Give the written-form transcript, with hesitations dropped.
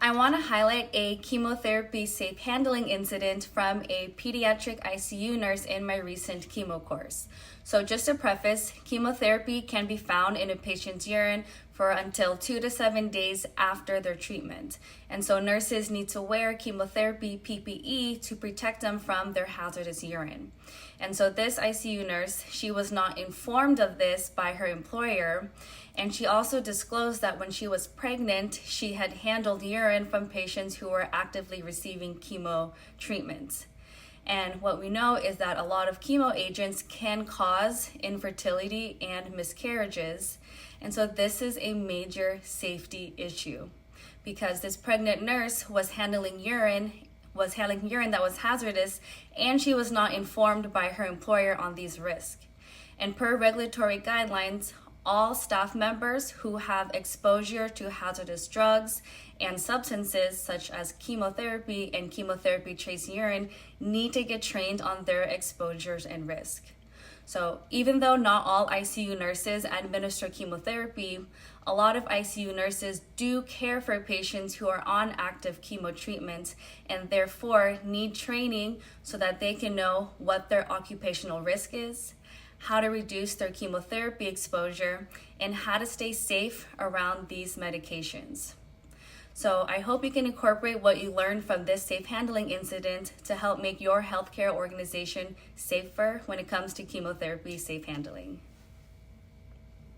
I want to highlight a chemotherapy safe handling incident from a pediatric ICU nurse in my recent chemo course. So just to preface, chemotherapy can be found in a patient's urine for until 2 to 7 days after their treatment. And so nurses need to wear chemotherapy PPE to protect them from their hazardous urine. And so this ICU nurse, she was not informed of this by her employer. And she also disclosed that when she was pregnant, she had handled urine from patients who were actively receiving chemo treatments. And what we know is that a lot of chemo agents can cause infertility and miscarriages. And so this is a major safety issue because this pregnant nurse was handling urine that was hazardous, and she was not informed by her employer on these risks. And per regulatory guidelines, all staff members who have exposure to hazardous drugs and substances such as chemotherapy and chemotherapy-traced urine need to get trained on their exposures and risk. So even though not all ICU nurses administer chemotherapy, a lot of ICU nurses do care for patients who are on active chemo treatments and therefore need training so that they can know what their occupational risk is, how to reduce their chemotherapy exposure, and how to stay safe around these medications. So I hope you can incorporate what you learned from this safe handling incident to help make your healthcare organization safer when it comes to chemotherapy safe handling.